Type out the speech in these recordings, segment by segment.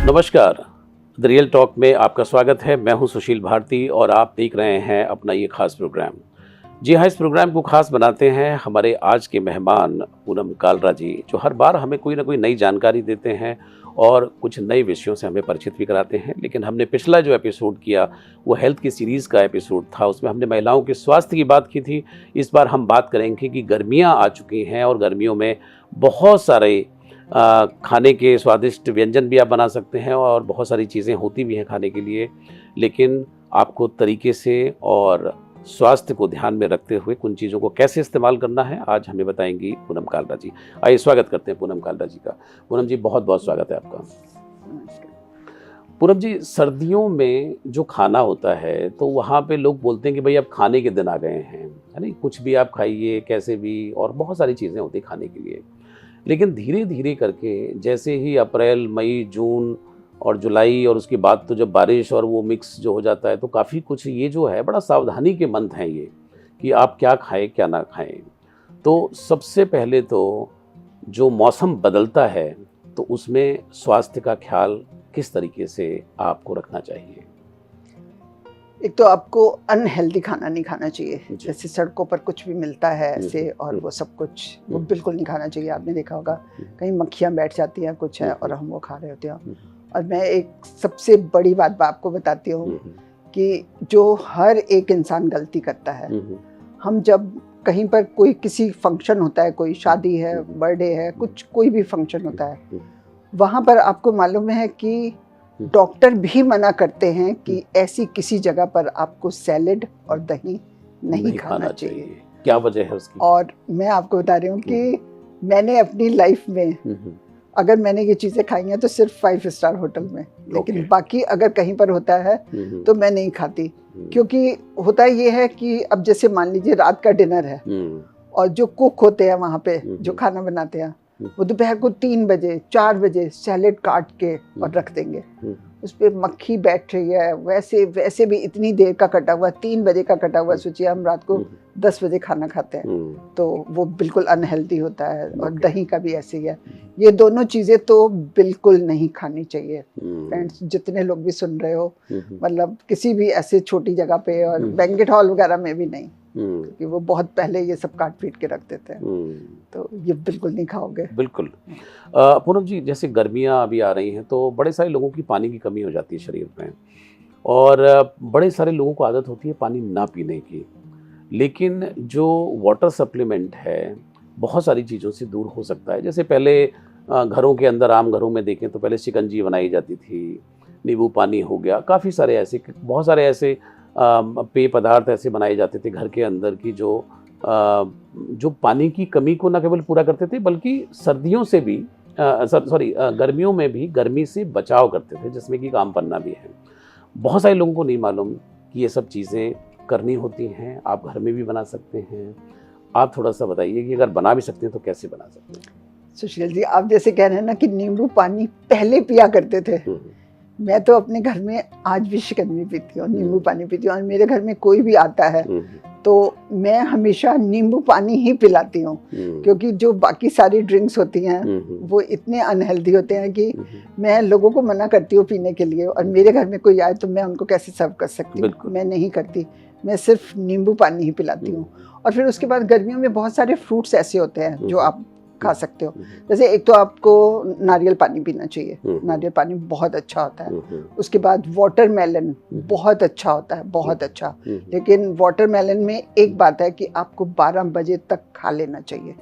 नमस्कार। The real talk में आपका स्वागत है। मैं हूं सुशील भारती और आप देख रहे हैं अपना ये खास प्रोग्राम। जी हाँ, इस प्रोग्राम को खास बनाते हैं हमारे आज के मेहमान पूनम कालरा जी, जो हर बार हमें कोई ना कोई नई जानकारी देते हैं और कुछ नए विषयों से हमें परिचित भी कराते हैं। लेकिन हमने पिछला जो एपिसोड किया वो हेल्थ की सीरीज़ का एपिसोड था, उसमें हमने महिलाओं के स्वास्थ्य की बात की थी। इस बार हम बात करेंगे कि गर्मियाँ आ चुकी हैं और गर्मियों में बहुत सारे खाने के स्वादिष्ट व्यंजन भी आप बना सकते हैं और बहुत सारी चीज़ें होती भी हैं खाने के लिए, लेकिन आपको तरीके से और स्वास्थ्य को ध्यान में रखते हुए कुछ चीज़ों को कैसे इस्तेमाल करना है, आज हमें बताएंगी पूनम कालरा जी। आइए स्वागत करते हैं पूनम कालरा जी का। पूनम जी, बहुत बहुत स्वागत है आपका। पूनम जी, सर्दियों में जो खाना होता है तो वहाँ पे लोग बोलते हैं कि भाई अब खाने के दिन आ गए हैं, है नहीं, कुछ भी आप खाइए कैसे भी, और बहुत सारी चीज़ें होती हैं खाने के लिए। लेकिन धीरे धीरे करके जैसे ही अप्रैल, मई, जून और जुलाई और उसके बाद तो जब बारिश और वो मिक्स जो हो जाता है तो काफ़ी कुछ ये जो है बड़ा सावधानी के मंत्र हैं ये, कि आप क्या खाएं क्या ना खाएं। तो सबसे पहले तो जो मौसम बदलता है तो उसमें स्वास्थ्य का ख्याल किस तरीके से आपको रखना चाहिए? एक तो आपको अनहेल्दी खाना नहीं खाना चाहिए, जैसे सड़कों पर कुछ भी मिलता है ऐसे और वो सब कुछ वो बिल्कुल नहीं खाना चाहिए। आपने देखा होगा कहीं मक्खियाँ बैठ जाती हैं कुछ है और हम वो खा रहे होते हैं। और मैं एक सबसे बड़ी बात आपको बताती हूँ कि जो हर एक इंसान गलती करता है, हम जब कहीं पर कोई किसी फंक्शन होता है, कोई शादी है, बर्थडे है, कुछ कोई भी फंक्शन होता है, वहाँ पर आपको मालूम है कि डॉक्टर भी मना करते हैं कि ऐसी किसी जगह पर आपको सैलेड और दही नहीं खाना चाहिए। क्या वजह है उसकी? और मैं आपको बता रही हूँ कि मैंने अपनी लाइफ में अगर मैंने ये चीज़ें खाई हैं तो सिर्फ 5 स्टार होटल में, लेकिन बाकी अगर कहीं पर होता है तो मैं नहीं खाती। क्योंकि होता ये है कि अब जैसे मान लीजिए रात का डिनर है और जो कुक होते हैं वहाँ पे जो खाना बनाते हैं वो दोपहर को 3 बजे 4 बजे सैलेड काट के और रख देंगे, उस पर मक्खी बैठ रही है। वैसे भी इतनी देर का कटा हुआ, 3 बजे का कटा हुआ, सोचिए हम रात को 10 बजे खाना खाते हैं तो वो बिल्कुल अनहेल्दी होता है। और दही का भी ऐसे ही है। ये दोनों चीज़ें तो बिल्कुल नहीं खानी चाहिए। फ्रेंड्स, जितने लोग भी सुन रहे हो, मतलब किसी भी ऐसे छोटी जगह पे और बैंक्वेट हॉल वगैरह में भी नहीं, क्योंकि वो बहुत पहले ये सब काट पीट के रख देते हैं, तो ये बिल्कुल नहीं खाओगे। बिल्कुल। पूनम जी, जैसे गर्मियाँ अभी आ रही हैं तो बड़े सारे लोगों की पानी की कमी हो जाती है शरीर में, और बड़े सारे लोगों को आदत होती है पानी ना पीने की। लेकिन जो वाटर सप्लीमेंट है बहुत सारी चीज़ों से दूर हो सकता है। जैसे पहले घरों के अंदर, आम घरों में देखें तो पहले शिकंजी बनाई जाती थी, नींबू पानी हो गया, काफ़ी सारे ऐसे, बहुत सारे ऐसे पेय पदार्थ ऐसे बनाए जाते थे घर के अंदर की जो पानी की कमी को न केवल पूरा करते थे बल्कि सर्दियों से भी गर्मियों में भी गर्मी से बचाव करते थे, जिसमें कि काम पन्ना भी है। बहुत सारे लोगों को नहीं मालूम कि ये सब चीज़ें करनी होती हैं। आप घर में भी बना सकते हैं। आप थोड़ा सा बताइए कि अगर बना भी सकते हैं तो कैसे बना सकते हैं? सुशील जी, आप जैसे कह रहे हैं ना कि नींबू पानी पहले पिया करते थे, मैं तो अपने घर में आज भी शिकंजी पीती हूँ, नींबू पानी पीती हूँ। और मेरे घर में कोई भी आता है तो मैं हमेशा नींबू पानी ही पिलाती हूँ, क्योंकि जो बाकी सारी ड्रिंक्स होती हैं वो इतने अनहेल्दी होते हैं कि मैं लोगों को मना करती हूँ पीने के लिए। और मेरे घर में कोई आए तो मैं उनको कैसे सर्व कर सकती हूँ? मैं नहीं करती, मैं सिर्फ नींबू पानी ही पिलाती हूँ। और फिर उसके बाद गर्मियों में बहुत सारे फ्रूट्स ऐसे होते हैं जो आप खा सकते हो। जैसे एक तो आपको नारियल पानी पीना चाहिए, नारियल पानी बहुत अच्छा होता है। उसके बाद वाटरमेलन बहुत अच्छा होता है, बहुत अच्छा। लेकिन वाटरमेलन में एक बात है कि आपको 12 बजे तक खा लेना चाहिए।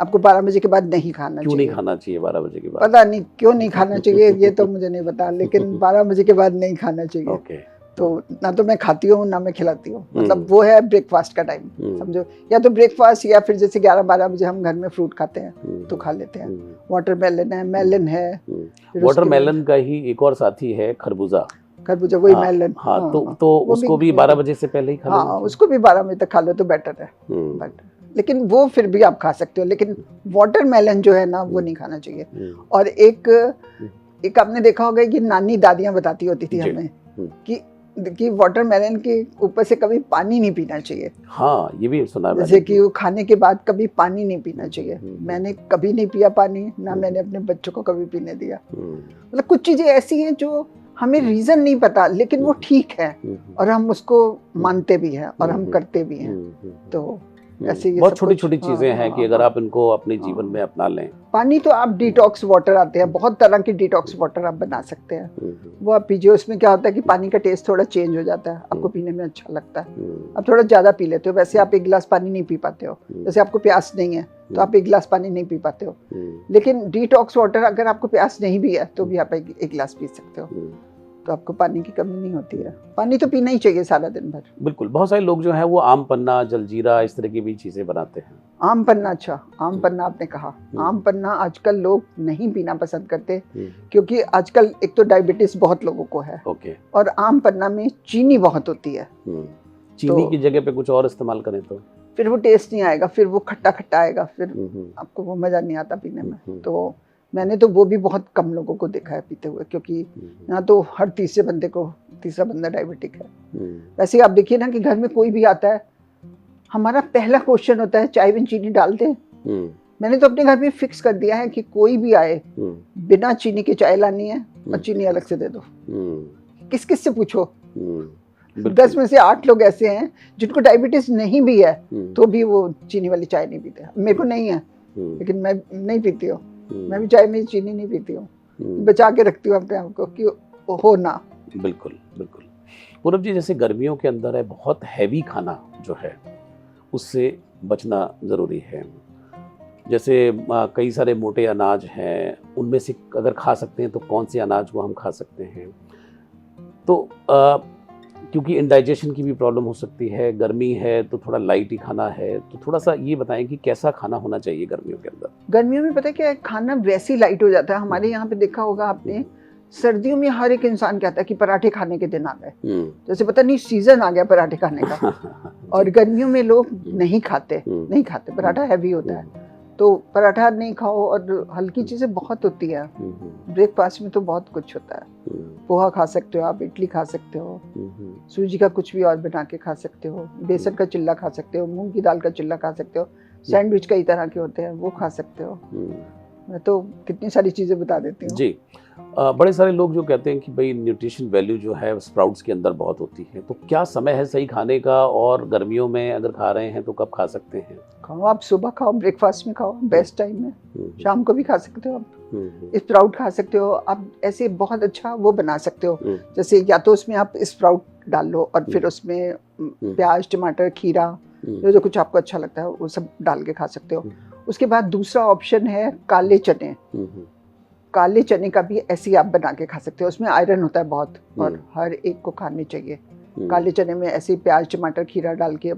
आपको 12 बजे के बाद नहीं खाना चाहिए। क्यों नहीं खाना चाहिए 12 बजे के बाद? पता नहीं क्यों नहीं खाना चाहिए, ये तो मुझे नहीं पता, लेकिन 12 बजे के बाद नहीं खाना चाहिए। तो ना तो मैं खाती हूँ ना मैं खिलाती हूँ, मतलब वो है ब्रेकफास्ट का टाइम, समझो। या तो ब्रेकफास्ट या फिर जैसे 11-12 बजे हम घर में फ्रूट खाते हैं तो खा लेते हैं। वाटरमेलन है, मेलन है। वाटरमेलन का ही एक और साथी है खरबूजा, वही मेलन। हाँ, तो उसको भी 12 बजे से पहले ही खा लो। हाँ, उसको भी 12 बजे तक खा लो तो बेटर है। लेकिन वो फिर भी आप खा सकते हो, लेकिन वाटरमेलन जो है ना वो नहीं खाना चाहिए। और एक आपने देखा होगा कि नानी दादियाँ बताती होती थी हमें कि कि वाटरमेलन के ऊपर से कभी पानी नहीं पीना चाहिए। हाँ, ये भी सुना है जैसे कि वो खाने के बाद कभी पानी नहीं पीना चाहिए। मैंने कभी नहीं पिया पानी, ना मैंने अपने बच्चों को कभी पीने दिया। मतलब कुछ चीजें ऐसी हैं जो हमें रीजन नहीं पता, लेकिन वो ठीक है और हम उसको मानते भी हैं और हम करते भी हैं। तो ऐसे ये बहुत सब छोटी कुछ, छोटी चीजें हैं कि अगर आप इनको अपने जीवन में अपना लें। पानी तो आप डिटॉक्स वाटर आते हैं, बहुत तरह के डिटॉक्स वाटर आप बना सकते हैं, वो आप पीजिए। उसमें क्या होता है कि पानी का टेस्ट थोड़ा चेंज हो जाता है, आपको पीने में अच्छा लगता है, आप थोड़ा ज्यादा पी लेते हो। वैसे आप एक गिलास पानी नहीं पी पाते हो, जैसे आपको प्यास नहीं है तो आप एक गिलास पानी नहीं पी पाते हो, लेकिन डिटॉक्स वाटर अगर आपको प्यास नहीं भी है तो भी आप एक गिलास पी सकते हो, तो आपको पानी की कमी नहीं होती है। पानी तो पीना ही चाहिए सारा दिन भर। बिल्कुल, बहुत सारे लोग जो हैं वो आम पन्ना, जलजीरा इस तरह की भी चीजें बनाते हैं। आम पन्ना, अच्छा आम पन्ना आपने कहा, आम पन्ना आजकल लोग नहीं पीना पसंद करते क्योंकि आजकल एक तो डायबिटीज बहुत लोगों को है, और आम पन्ना में चीनी बहुत होती है। चीनी की जगह पे कुछ और इस्तेमाल करें तो फिर वो टेस्ट नहीं आएगा, फिर वो खट्टा खट्टा आएगा, फिर आपको वो मजा नहीं आता पीने में। तो मैंने तो वो भी बहुत कम लोगों को देखा है पीते हुए, क्योंकि यहाँ तो हर तीसरा बंदा डायबिटिक है। वैसे आप देखिए ना कि घर में कोई भी आता है, हमारा पहला क्वेश्चन होता है चाय में चीनी डाल दें। मैंने तो अपने घर में फिक्स कर दिया है कि कोई भी आए बिना चीनी के चाय लानी है और चीनी अलग से दे दो। किस किस से पूछो, 10 में से 8 लोग ऐसे हैं जिनको डायबिटीज नहीं भी है तो भी वो चीनी वाली चाय नहीं पीते। मेरे को नहीं है लेकिन मैं नहीं पीती हूँ, मैं भी चाय में चीनी नहीं पीती हूँ, बचा के रखती हूँ अपने आप को कि हो ना। बिल्कुल बिल्कुल। पूनम जी, जैसे गर्मियों के अंदर है बहुत हैवी खाना जो है उससे बचना ज़रूरी है। जैसे कई सारे मोटे अनाज हैं, उनमें से अगर खा सकते हैं तो कौन से अनाज को हम खा सकते हैं? तो क्योंकि इंडाइजेशन की भी प्रॉब्लम हो सकती है, गर्मी है तो थोड़ा लाइट ही खाना है, तो थोड़ा सा ये बताएं कि कैसा खाना होना चाहिए गर्मियों के अंदर? गर्मियों में पता है क्या है, खाना वैसे ही लाइट हो जाता है। हमारे यहाँ पे देखा होगा आपने, सर्दियों में हर एक इंसान कहता है कि पराठे खाने के दिन आ गए, जैसे पता नहीं सीजन आ गया पराठे खाने का। और गर्मियों में लोग नहीं खाते पराठा हैवी होता है, तो पराठा नहीं खाओ। और हल्की चीजें बहुत होती है, ब्रेकफास्ट में तो बहुत कुछ होता है। पोहा खा सकते हो आप, इडली खा सकते हो, सूजी का कुछ भी और बना के खा सकते हो, बेसन का चिल्ला खा सकते हो, मूंग की दाल का चिल्ला खा सकते हो, सैंडविच कई तरह के होते हैं वो खा सकते हो। मैं तो कितनी सारी चीजें बता देती हूँ जी। बड़े सारे लोग जो कहते हैं कि भाई न्यूट्रिशन वैल्यू जो है स्प्राउट्स के अंदर बहुत होती है, तो क्या समय है सही खाने का, और गर्मियों में अगर खा रहे हैं तो कब खा सकते हैं? खाओ, आप सुबह खाओ, ब्रेकफास्ट में खाओ, बेस्ट टाइम में, शाम को भी खा सकते हो आप, स्प्राउट खा सकते हो आप। ऐसे बहुत अच्छा वो बना सकते हो, जैसे या तो उसमें आप स्प्राउट डाल लो और फिर उसमें प्याज, टमाटर, खीरा, जो कुछ आपको अच्छा लगता है वो सब डाल के खा सकते हो। उसके बाद दूसरा ऑप्शन है काले चने। काले चने का भी ऐसे ही आप बना के खा सकते हो, उसमें आयरन होता है बहुत और हर एक को खाने चाहिए। काले चने में ऐसे प्याज, टमाटर, खीरा डाल के,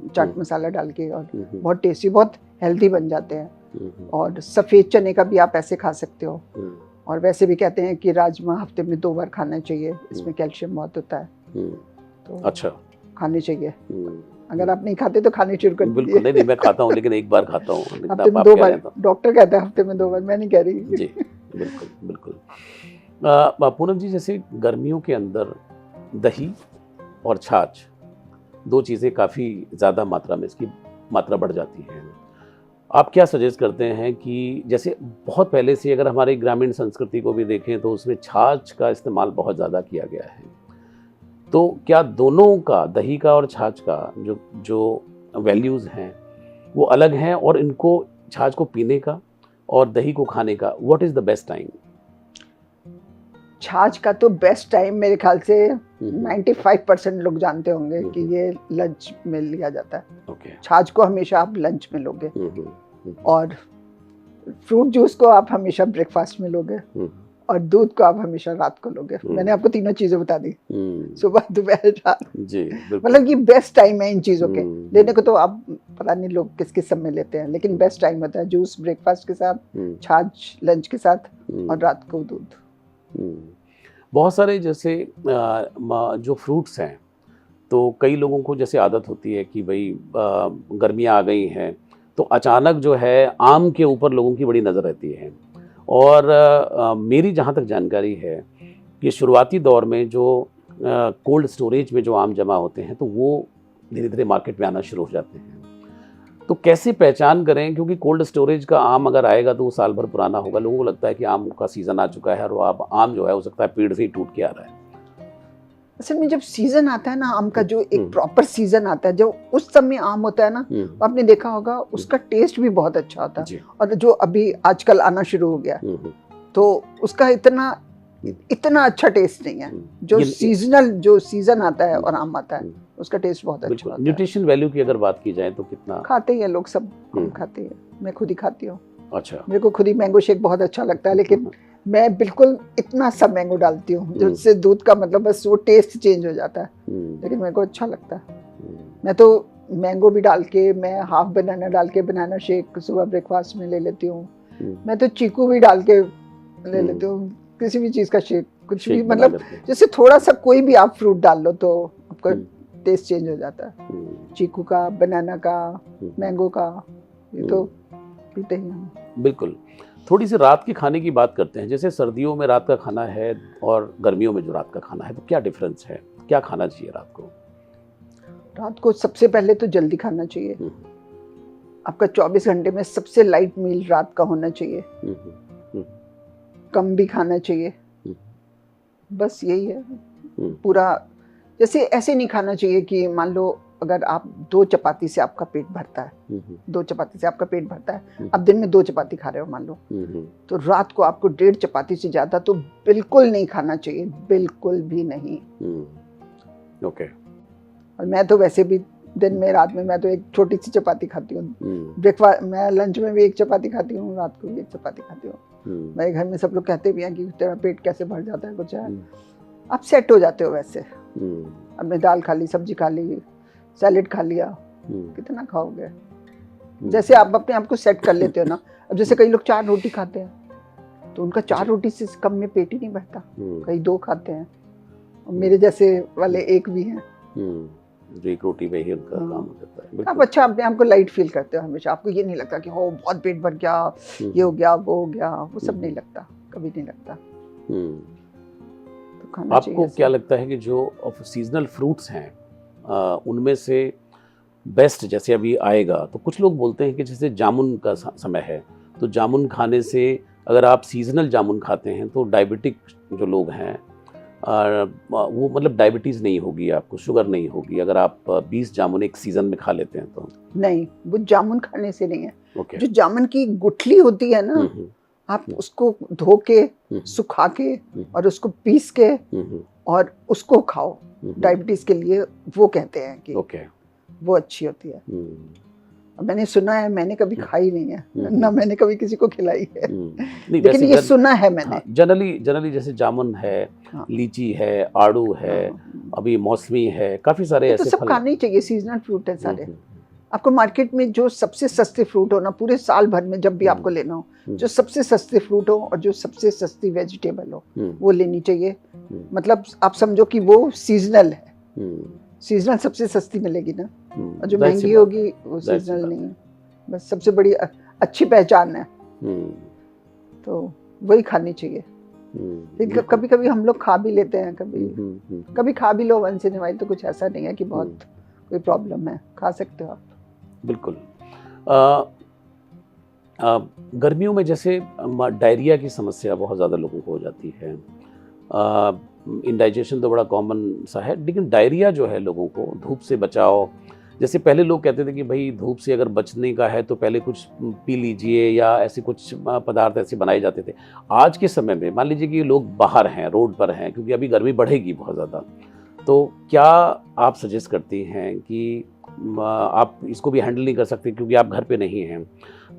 चाट मसाला डाल के, और बहुत टेस्टी, बहुत हेल्दी बन जाते हैं। और सफ़ेद चने का भी आप ऐसे खा सकते हो। और वैसे भी कहते हैं कि राजमा हफ्ते में 2 बार खाना चाहिए, इसमें कैल्शियम बहुत होता है, तो अच्छा खाने चाहिए। अगर आप नहीं खाते तो खाने शुरू कर दीजिए। बिल्कुल नहीं, मैं खाता हूँ लेकिन एक बार खाता हूँ। हफ्ते में 2 बार, डॉक्टर कहता है हफ्ते में 2 बार, मैं नहीं कह रही। जी बिल्कुल बिल्कुल। पूनम जी, जैसे गर्मियों के अंदर दही और छाछ, 2 चीज़ें काफ़ी ज़्यादा मात्रा में इसकी मात्रा बढ़ जाती है। आप क्या सजेस्ट करते हैं कि जैसे बहुत पहले से अगर हमारी ग्रामीण संस्कृति को भी देखें तो उसमें छाछ का इस्तेमाल बहुत ज़्यादा किया गया है, तो क्या दोनों का, दही का और छाछ का जो वैल्यूज़ हैं वो अलग हैं, और इनको, छाछ को पीने का और दही को खाने का, what is the best time? छाछ का तो बेस्ट टाइम मेरे ख्याल से 95% लोग जानते होंगे कि ये लंच में लिया जाता है। छाछ को हमेशा आप लंच में लोगे, और फ्रूट जूस को आप हमेशा ब्रेकफास्ट में लोगे, और दूध को आप हमेशा रात को लोगे। मैंने आपको तीनों चीजें बता दी, सुबह, दोपहर, रात। जी, मतलब ये बेस्ट टाइम है इन चीजों के लेने को। तो आप पता नहीं लोग किस किस समय लेते हैं, लेकिन बेस्ट टाइम होता है जूस ब्रेकफास्ट के साथ, छाछ लंच के साथ, और रात को दूध। बहुत सारे जैसे जो फ्रूट्स हैं, तो कई लोगों को जैसे आदत होती है कि भाई गर्मियाँ आ गई हैं तो अचानक जो है आम के ऊपर लोगों की बड़ी नज़र रहती है। और मेरी जहाँ तक जानकारी है कि शुरुआती दौर में जो कोल्ड स्टोरेज में जो आम जमा होते हैं तो वो धीरे धीरे मार्केट में आना शुरू हो जाते हैं। तो कैसे पहचान करें, क्योंकि कोल्ड स्टोरेज का आम अगर आएगा तो वो साल भर पुराना होगा, लोगों को लगता है कि आम का सीज़न आ चुका है और वो आम जो है हो सकता है पेड़ से ही टूट के आ रहा है। असल में जब सीजन आता है ना आम का, जो एक प्रॉपर सीजन आता है, जो उस समय आम होता है ना, आपने देखा होगा उसका टेस्ट भी बहुत अच्छा होता है। और जो अभी आजकल आना शुरू हो गया तो उसका इतना अच्छा टेस्ट नहीं है। जो सीजनल जो सीजन आता है और आम आता है उसका टेस्ट बहुत अच्छा होता है। न्यूट्रिशन वैल्यू की अगर बात की जाए तो कितना खाते हैं लोग, सब आम खाते हैं, मैं खुद ही खाती हूँ। अच्छा, मेरे को खुद ही मैंगो शेक बहुत अच्छा लगता है, लेकिन मैं बिल्कुल इतना सा मैंगो डालती हूँ जिससे दूध का मतलब बस वो टेस्ट चेंज हो जाता है, लेकिन मेरे को अच्छा लगता है। मैं तो मैंगो भी डाल के, मैं हाफ बनाना डाल के बनाना शेक सुबह ब्रेकफास्ट में ले लेती हूँ। मैं तो चीकू भी डाल के ले लेती हूँ, किसी भी चीज़ का शेक, कुछ भी, मतलब जैसे थोड़ा सा कोई भी आप फ्रूट डाल लो तो आपका टेस्ट चेंज हो जाता है। चीकू का, बनाना का, मैंगो का, ये तो पीते ही हम। बिल्कुल। थोड़ी सी रात के खाने की बात करते हैं। जैसे सर्दियों में रात का खाना है और गर्मियों में जो रात का खाना है, तो क्या डिफरेंस है, क्या खाना चाहिए रात को? रात को सबसे पहले तो जल्दी खाना चाहिए। आपका 24 घंटे में सबसे लाइट मील रात का होना चाहिए। कम भी खाना चाहिए, बस यही है पूरा। जैसे ऐसे नहीं खाना चाहिए कि मान लो अगर आप 2 चपाती से आपका पेट भरता है, 2 चपाती से आपका पेट भरता है, आप दिन में 2 चपाती खा रहे हो मान लो, तो रात को आपको 1.5 चपाती से ज्यादा तो बिल्कुल नहीं खाना चाहिए, बिल्कुल भी नहीं। ओके। और मैं तो वैसे भी दिन में, रात में मैं तो एक छोटी सी चपाती खाती हूँ। ब्रेकफास्ट मैं लंच में भी 1 चपाती खाती हूँ, रात को भी 1 चपाती खाती हूँ। मेरे घर में सब लोग कहते भी हैं कि तेरा पेट कैसे भर जाता है, कुछ है। आप सेट हो जाते हो वैसे। अब मैं दाल खा ली, सब्जी खा ली, सैलेड खा लिया, कितना खाओगे? जैसे आप अपने आप को सेट कर लेते हो ना। अब जैसे कई लोग 4 रोटी खाते हैं तो उनका 4 रोटी से कम में पेट ही नहीं भरता, कई 2 खाते हैं, और मेरे जैसे वाले 1 भी हैं जो 1 रोटी में ही उनका काम हो जाता है। आप अच्छा अपने आप को लाइट फील करते हो हमेशा, आपको ये नहीं लगता कि हो बहुत पेट भर गया, ये हो गया, वो हो गया, वो सब नहीं लगता, कभी नहीं लगता। तो खाना आपको क्या लगता है कि जो सीजनल फ्रूट्स हैं उनमें से बेस्ट जैसे अभी आएगा, तो कुछ लोग बोलते हैं कि जैसे जामुन का समय है तो जामुन खाने से, अगर आप सीजनल जामुन खाते हैं तो डायबिटिक जो लोग हैं वो मतलब डायबिटीज़ नहीं होगी, आपको शुगर नहीं होगी अगर आप 20 जामुन एक सीज़न में खा लेते हैं तो? नहीं, वो जामुन खाने से नहीं है। जो जामुन की गुठली होती है ना, आप उसको धो के, सुखा के और उसको पीस के और उसको खाओ, डायबिटीज़ के लिए वो कहते हैं कि वो अच्छी होती है। मैंने सुना है, मैंने कभी खाई नहीं है, ना मैंने कभी किसी को खिलाई है, लेकिन ये सुना है मैंने। जनरली जैसे जामुन है, लीची है, आड़ू है, अभी मौसमी है, काफी सारे ऐसे तो सब खाने ही चाहिए, सीजनल फ्रूट है सारे। आपको मार्केट में जो सबसे सस्ते फ्रूट हो ना, पूरे साल भर में जब भी आपको लेना हो, जो सबसे सस्ते फ्रूट हो और जो सबसे सस्ती वेजिटेबल हो वो लेनी चाहिए। मतलब आप समझो कि वो सीजनल है, सीजनल सबसे सस्ती मिलेगी ना, और जो महंगी होगी वो सीजनल नहीं है। बस सबसे बड़ी अच्छी पहचान है, तो वही खानी चाहिए। कभी कभी हम लोग खा भी लेते हैं, कभी खा भी लो वंस इन अ व्हाइल, तो कुछ ऐसा नहीं है कि बहुत कोई प्रॉब्लम है, खा सकते हो आप। बिल्कुल। गर्मियों में जैसे डायरिया की समस्या बहुत ज़्यादा लोगों को हो जाती है। इंडाइजेशन तो बड़ा कॉमन सा है, लेकिन डायरिया जो है लोगों को, धूप से बचाओ। जैसे पहले लोग कहते थे कि भाई धूप से अगर बचने का है तो पहले कुछ पी लीजिए या ऐसे कुछ पदार्थ ऐसे बनाए जाते थे। आज के समय में मान लीजिए कि लोग बाहर हैं, रोड पर हैं, क्योंकि अभी गर्मी बढ़ेगी बहुत ज़्यादा, तो क्या आप सजेस्ट करती हैं कि आप इसको भी हैंडल नहीं कर सकते क्योंकि आप घर पे नहीं हैं,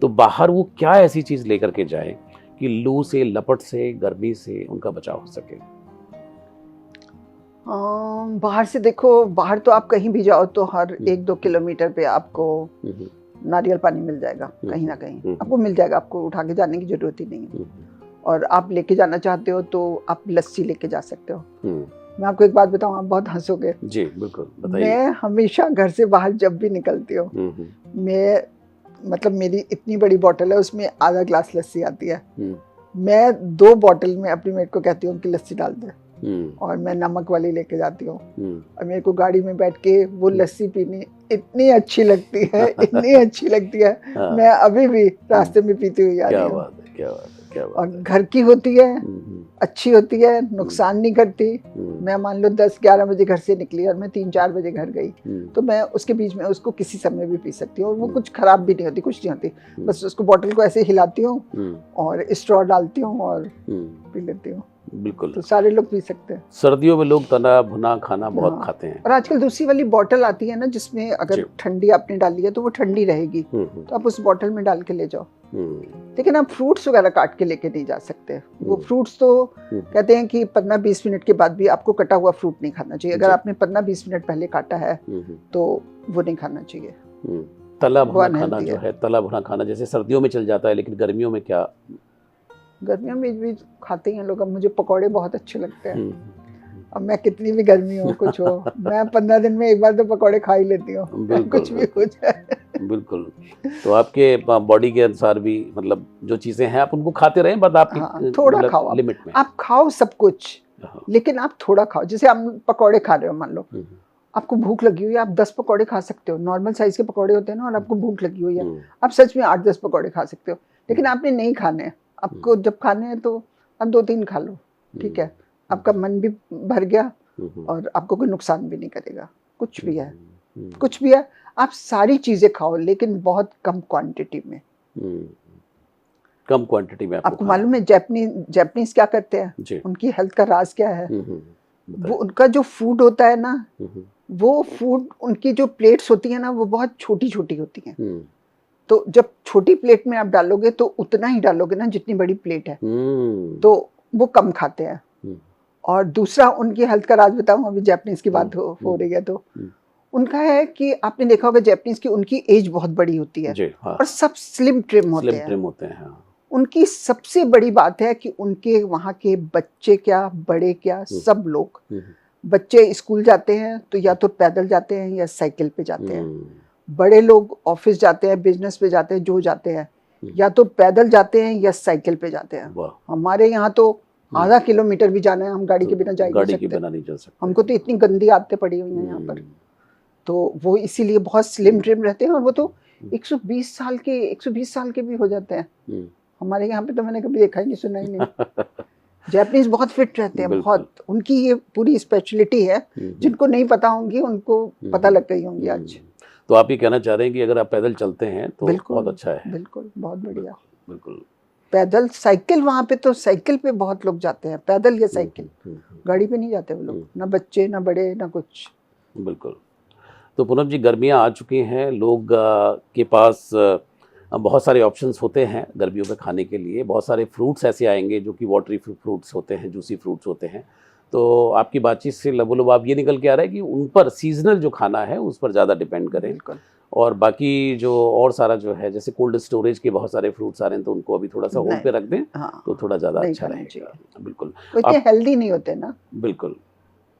तो बाहर वो क्या ऐसी चीज़ लेकर के जाए कि लू से, लपट से, गर्मी से उनका बचाव हो सके? बाहर से देखो, बाहर तो आप कहीं भी जाओ तो हर 1-2 किलोमीटर पे आपको नारियल पानी मिल जाएगा, कहीं ना कहीं आपको मिल जाएगा, आपको उठा के जाने की जरूरत ही नहीं है। और आप लेके जाना चाहते हो तो आप लस्सी लेके जा सकते हो। मैं आपको एक बात बताऊं, आप बहुत हंसोगे। जी बिल्कुल, बताइए। मैं हमेशा घर से बाहर जब भी निकलती हूँ, मैं मतलब मेरी इतनी बड़ी बोतल है, उसमें आधा ग्लास लस्सी आती है। मैं 2 बोतल में अपनी मेट को कहती हूँ कि लस्सी डाल दे, और मैं नमक वाली लेके जाती हूँ। और मेरे को गाड़ी में बैठ के वो लस्सी पीनी इतनी अच्छी लगती है, इतनी अच्छी लगती है। मैं अभी भी रास्ते में पीती हुई आ रही हूँ। क्या बात है, क्या बात है, क्या बात और है। घर की होती है, अच्छी होती है, नुकसान नहीं करती। मैं मान लो 10-11 बजे घर से निकली और मैं 3-4 बजे घर गई, तो मैं उसके बीच में उसको किसी समय भी पी सकती हूँ और वो कुछ खराब भी नहीं होती, कुछ नहीं होती। बस उसको बॉटल को ऐसे हिलाती हूँ और स्ट्रॉ डालती हूँ और पी लेती हूँ। बिल्कुल, तो सारे लोग पी सकते हैं। सर्दियों में लोग तना भुना खाना बहुत खाते हैं। और आजकल दूसरी वाली बॉटल आती है ना, जिसमें अगर ठंडी आपने डाली है तो वो ठंडी रहेगी, तो आप उस बॉटल में डाल के ले जाओ। लेकिन आप फ्रूट्स वगैरह काट के लेके नहीं जा सकते। वो फ्रूट्स तो कहते हैं कि 15-20 मिनट के बाद भी आपको कटा हुआ फ्रूट नहीं खाना चाहिए। अगर आपने 15-20 मिनट पहले काटा है तो वो नहीं खाना चाहिए। तला भुना खाना जो है, तला भुना खाना जैसे सर्दियों में चल जाता है, लेकिन गर्मियों में क्या? गर्मियों में भी खाते हैं लोग। अब मुझे पकौड़े बहुत अच्छे लगते हैं। अब मैं कितनी भी गर्मी हो कुछ हो, मैं 15 दिन में एक बार तो पकौड़े खा ही लेती हूँ, कुछ भी हो जाए। बिल्कुल। तो आपके बॉडी के अनुसार भी मतलब जो चीजें हैं आप उनको खाते रहें, बट आप थोड़ा खाओ, लिमिट में। आप खाओ सब कुछ, लेकिन आप थोड़ा खाओ। जैसे आप पकौड़े खा रहे हो, मान लो आपको भूख लगी हुई है, आप 10 पकौड़े खा सकते हो। नॉर्मल साइज के पकौड़े होते हैं ना, और आपको भूख लगी हुई है, आप सच में 8-10 पकौड़े खा सकते हो। लेकिन आपने नहीं खाने हैं। आपको जब खाने हैं तो आप 2-3 खा लो, ठीक है। आपका मन भी भर गया और आपको कोई नुकसान भी नहीं करेगा। कुछ भी है, कुछ भी है, आप सारी चीजें खाओ, लेकिन बहुत कम क्वांटिटी में। कम क्वांटिटी में आपको मालूम है जापानीज क्या करते हैं? उनकी हेल्थ का राज क्या है? वो उनका जो फूड होता है ना, वो फूड, उनकी जो प्लेट्स होती है ना, वो बहुत छोटी छोटी होती हैं। तो जब छोटी प्लेट में आप डालोगे तो उतना ही डालोगे ना जितनी बड़ी प्लेट है। तो वो कम खाते हैं। और दूसरा, उनकी हेल्थ का राज बताऊं, अभी जापानीज की बात हो रही है तो उनका है कि आपने देखा होगा जापानीज की, उनकी एज बहुत बड़ी होती है। और सब स्लिम ट्रिम होते हैं। उनकी सबसे बड़ी बात है कि उनके वहाँ के बच्चे क्या, बड़े क्या, सब लोग, बच्चे स्कूल जाते हैं तो या तो पैदल जाते हैं या साइकिल पे जाते हैं। बड़े लोग ऑफिस जाते हैं, बिजनेस पे जाते हैं, जो जाते हैं या तो पैदल जाते हैं या साइकिल पे जाते हैं। हमारे यहाँ तो आधा किलोमीटर भी जाना है, हम गाड़ी के बिना जा नहीं सकते। हमको तो इतनी गंदी आदतें पड़ी हुई हैं यहाँ पर। तो वो इसीलिए बहुत स्लिम ट्रिम रहते हैं। और वो तो 120 साल के भी हो जाते हैं। हमारे यहाँ पे तो मैंने कभी देखा ही नहीं, सुना ही नहीं। जापानीज बहुत फिट रहते हैं, बहुत। उनकी ये पूरी स्पेशलिटी है, जिनको नहीं पता होंगी उनको पता लग गई होंगी आज। तो आप ये कहना चाह रहे हैं कि अगर आप पैदल चलते हैं तो बहुत अच्छा है? बिल्कुल, बहुत बढ़िया। बिल्कुल। पैदल, साइकिल, वहाँ पे तो साइकिल पे बहुत लोग जाते हैं, पैदल या साइकिल, गाड़ी पे नहीं जाते वो लोग, ना बच्चे ना बड़े ना कुछ। बिल्कुल। तो पूनम जी, गर्मियाँ आ चुकी हैं, लोग के पास बहुत सारे ऑप्शंस होते हैं गर्मियों में खाने के लिए। बहुत सारे फ्रूट्स ऐसे आएंगे जो कि वाटरी फ्रूट्स होते हैं, जूसी फ्रूट्स होते हैं। तो आपकी बातचीत से लगभग आप ये निकल के आ रहा है कि उन पर सीजनल जो खाना है उस पर ज़्यादा डिपेंड करें, और बाकी जो और सारा जो है, जैसे कोल्ड स्टोरेज के बहुत सारे फ्रूट्स आ रहे हैं तो उनको अभी थोड़ा सा होल्ड पे रख दें। तो थोड़ा ज़्यादा अच्छा रहेगा। बिल्कुल, इतने हेल्दी नहीं होते ना। बिल्कुल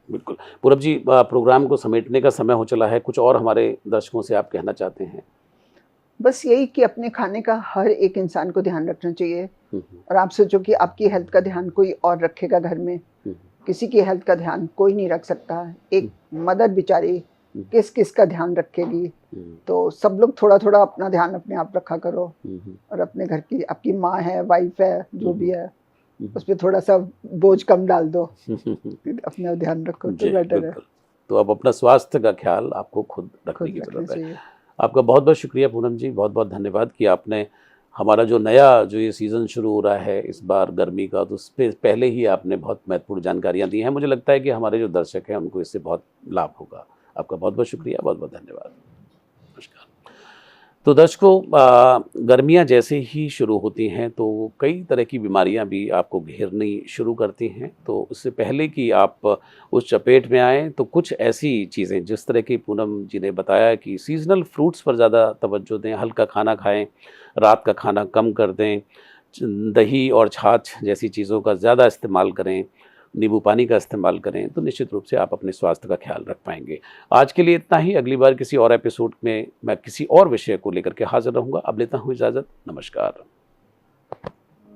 बिल्कुल। पूरब जी, प्रोग्राम को समेटने का समय हो चला है। कुछ और हमारे दर्शकों से आप कहना चाहते हैं? बस यही कि अपने खाने का हर एक इंसान को ध्यान रखना चाहिए। और आप सोचो कि आपकी हेल्थ का ध्यान कोई और रखेगा घर में, किसी की हेल्थ का ध्यान कोई नहीं रख सकता। एक मदर बेचारी किस किस का ध्यान रखेगी? तो सब लोग थोड़ा थोड़ा अपना ध्यान अपने आप रखा करो। और अपने घर की, आपकी माँ है, वाइफ है, जो भी है, उस पर थोड़ा सा बोझ कम डाल दो, अपना ध्यान रखो तो बेटर है। तो अब अपना स्वास्थ्य का ख्याल आपको खुद रखने की जरूरत है। आपका बहुत बहुत शुक्रिया पूनम जी, बहुत बहुत धन्यवाद कि आपने हमारा जो नया जो ये सीज़न शुरू हो रहा है इस बार गर्मी का, तो उस पर पहले ही आपने बहुत महत्वपूर्ण जानकारियाँ दी हैं। मुझे लगता है कि हमारे जो दर्शक हैं उनको इससे बहुत लाभ होगा। आपका बहुत बहुत शुक्रिया, बहुत बहुत धन्यवाद। नमस्कार। तो दर्शकों, गर्मियाँ जैसे ही शुरू होती हैं तो कई तरह की बीमारियां भी आपको घेरनी शुरू करती हैं। तो उससे पहले कि आप उस चपेट में आएँ तो कुछ ऐसी चीज़ें, जिस तरह की पूनम जी ने बताया कि सीजनल फ्रूट्स पर ज़्यादा तवज्जो दें, हल्का खाना खाएं, रात का खाना कम कर दें, दही और छाछ जैसी चीज़ों का ज़्यादा इस्तेमाल करें, नींबू पानी का इस्तेमाल करें, तो निश्चित रूप से आप अपने स्वास्थ्य का ख्याल रख पाएंगे। आज के लिए इतना ही। अगली बार किसी और एपिसोड में मैं किसी और विषय को लेकर के हाजिर रहूँगा। अब लेता हूँ इजाज़त। नमस्कार।